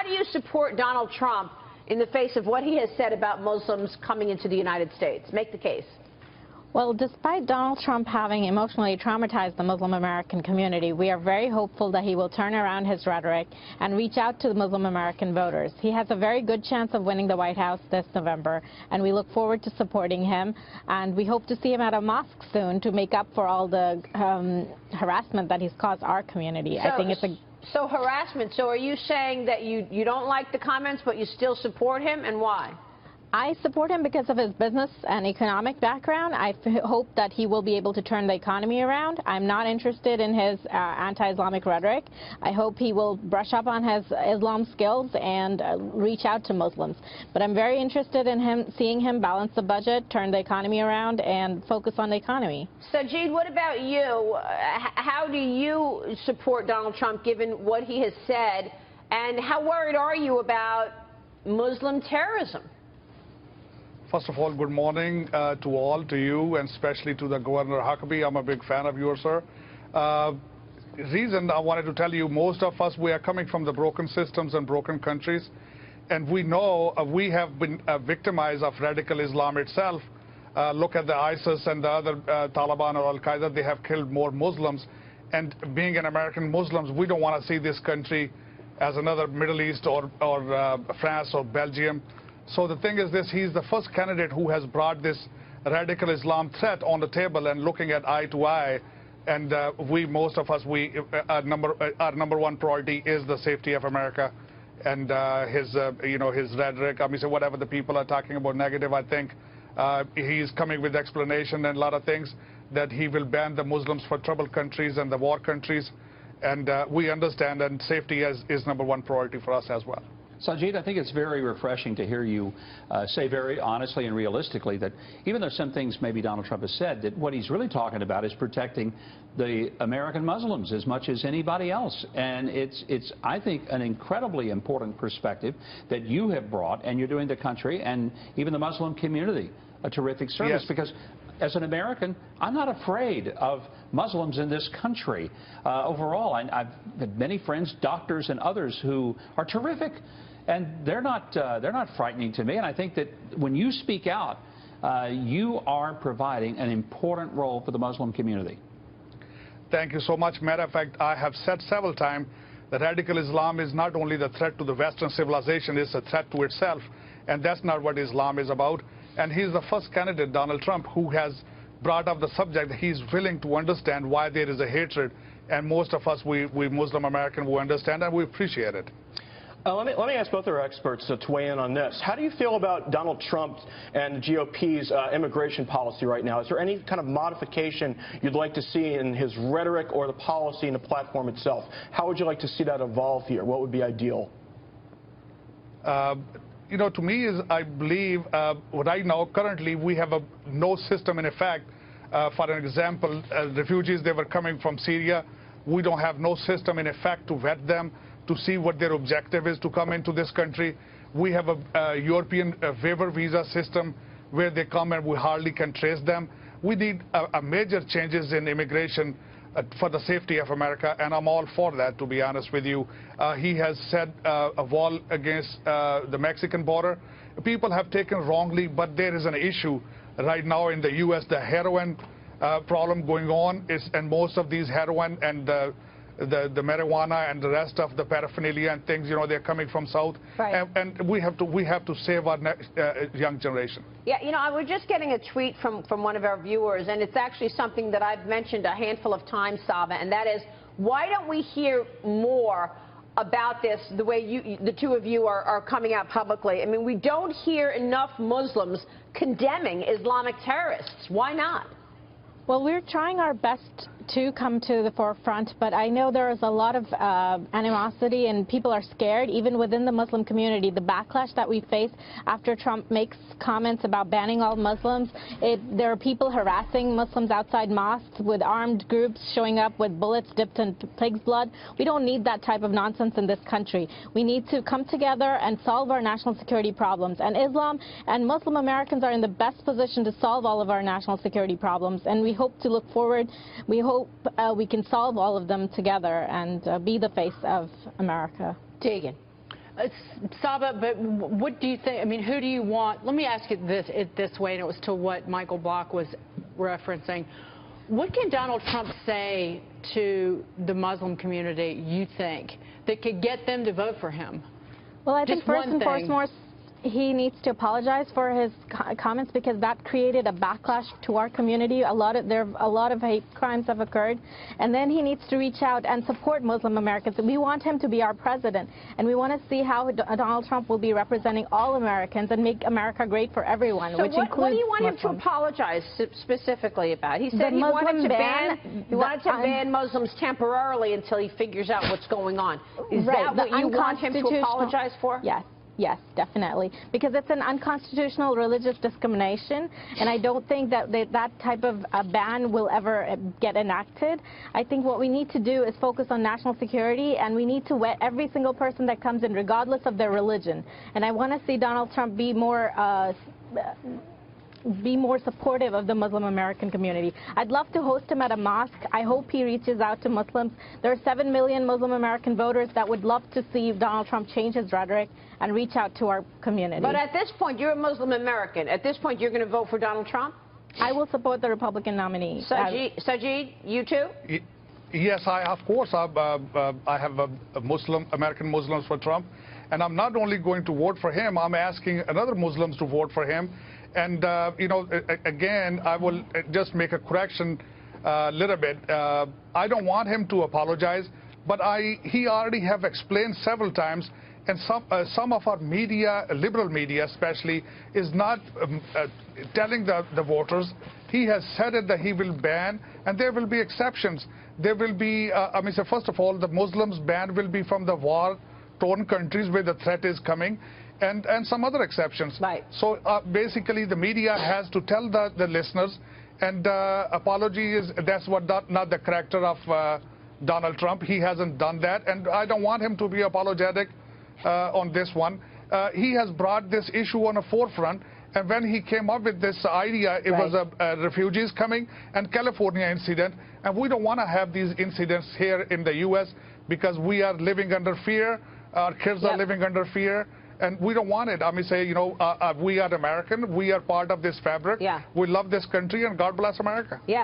how do you support Donald Trump in the face of what he has said about Muslims coming into the United States? Make the case. Well, despite Donald Trump having emotionally traumatized the Muslim American community, we are very hopeful that he will turn around his rhetoric and reach out to the Muslim American voters. He has a very good chance of winning the White House this November, and we look forward to supporting him. And we hope to see him at a mosque soon to make up for all the harassment that he's caused our community. I think it's a... So harassment. So are you saying that you don't like the comments, but you still support him, and why? I support him because of his business and economic background. I hope that he will be able to turn the economy around. I'm not interested in his anti-Islamic rhetoric. I hope he will brush up on his Islam skills and reach out to Muslims. But I'm very interested in seeing him balance the budget, turn the economy around, and focus on the economy. Sajid, what about you? How do you support Donald Trump given what he has said? And how worried are you about Muslim terrorism? First of all, good morning to all, to you, and especially to the Governor Huckabee. I'm a big fan of yours, sir. Reason I wanted to tell you, most of us, we are coming from the broken systems and broken countries, and we know we have been victimized of radical Islam itself. Look at the ISIS and the other Taliban or Al-Qaeda. They have killed more Muslims, and being an American Muslims, we don't want to see this country as another Middle East or France or Belgium. So the thing is this, he's the first candidate who has brought this radical Islam threat on the table and looking at eye to eye. And most of us, our number one priority is the safety of America. And his rhetoric, I mean, so whatever the people are talking about negative, I think he's coming with explanation and a lot of things that he will ban the Muslims for troubled countries and the war countries. And we understand, and safety is number one priority for us as well. Sajid, I think it's very refreshing to hear you say very honestly and realistically that even though some things maybe Donald Trump has said, that what he's really talking about is protecting the American Muslims as much as anybody else. And it's I think, an incredibly important perspective that you have brought, and you're doing the country and even the Muslim community a terrific service. Yes. Because as an American, I'm not afraid of Muslims in this country. Overall, I've had many friends, doctors and others who are terrific. And they're not frightening to me. And I think that when you speak out, you are providing an important role for the Muslim community. Thank you so much. Matter of fact, I have said several times that radical Islam is not only the threat to the Western civilization, it's a threat to itself. And that's not what Islam is about. And he's the first candidate, Donald Trump, who has brought up the subject. He's willing to understand why there is a hatred. And most of us, we Muslim American, we understand and we appreciate it. Let me ask both our experts to weigh in on this. How do you feel about Donald Trump and the GOP's immigration policy right now? Is there any kind of modification you'd like to see in his rhetoric or the policy and the platform itself? How would you like to see that evolve here? What would be ideal? You know, to me, I believe right now, currently, we have no system in effect. For an example, refugees, they were coming from Syria. We don't have no system in effect to vet them, to see what their objective is to come into this country. We have a European waiver visa system where they come and we hardly can trace them. We need a major changes in immigration for the safety of America, and I'm all for that, to be honest with you. He has said a wall against the Mexican border. People have taken wrongly, but there is an issue right now in the U.S., the heroin problem going on, and most of these heroin and the marijuana and the rest of the paraphernalia and things, you know, they're coming from south. Right. And we have to save our young generation. Yeah, you know, I was just getting a tweet from one of our viewers, and it's actually something that I've mentioned a handful of times, Saba, and that is, why don't we hear more about this the way the two of you are coming out publicly? I mean, we don't hear enough Muslims condemning Islamic terrorists. Why not? Well, we're trying our best to come to the forefront, but I know there is a lot of animosity and people are scared, even within the Muslim community. The backlash that we face after Trump makes comments about banning all Muslims, there are people harassing Muslims outside mosques with armed groups showing up with bullets dipped in pig's blood. We don't need that type of nonsense in this country. We need to come together and solve our national security problems. And Islam and Muslim Americans are in the best position to solve all of our national security problems. And we hope to look forward. We hope we can solve all of them together and be the face of America. Tegan. Saba, but what do you think? I mean, who do you want? Let me ask it this way, and it was to what Michael Block was referencing. What can Donald Trump say to the Muslim community, you think, that could get them to vote for him? Well, I think Just first one and thing. foremost, he needs to apologize for his comments, because that created a backlash to our community. A lot of hate crimes have occurred, and then he needs to reach out and support Muslim Americans. We want him to be our president, and we want to see how Donald Trump will be representing all Americans and make America great for everyone, So which what includes do you want him Muslims. to apologize specifically about? He said The he wanted to Muslim ban Muslims temporarily until he figures out what's going on. Is Right, that what the you want him to unconstitutional- apologize for? Yes. Yes, definitely, because it's an unconstitutional religious discrimination, and I don't think that that type of a ban will ever get enacted. I think what we need to do is focus on national security, and we need to vet every single person that comes in, regardless of their religion. And I want to see Donald Trump be more supportive of the Muslim American community. I'd love to host him at a mosque. I hope he reaches out to Muslims. There are 7 million Muslim American voters that would love to see Donald Trump change his rhetoric and reach out to our community. But at this point, you're a Muslim American. At this point, you're going to vote for Donald Trump? I will support the Republican nominee. Sajid, you too? Yes, of course. I have American Muslims for Trump, and I'm not only going to vote for him, I'm asking other Muslims to vote for him. And, you know, again, I will just make a correction a little bit. I don't want him to apologize, but he already have explained several times, and some of our media, liberal media especially, is not telling the voters. He has said it that he will ban, and there will be exceptions. There will be, so first of all, the Muslims ban will be from the war-torn countries where the threat is coming. And some other exceptions. Right. So basically, the media has to tell the listeners, and apology that's not the character of Donald Trump. He hasn't done that, and I don't want him to be apologetic on this one. He has brought this issue on a forefront, and when he came up with this idea, it was refugees coming and California incident, and we don't want to have these incidents here in the U.S. because we are living under fear. Our kids are living under fear. And we don't want it. We are American. We are part of this fabric. Yeah. We love this country, and God bless America. Yeah.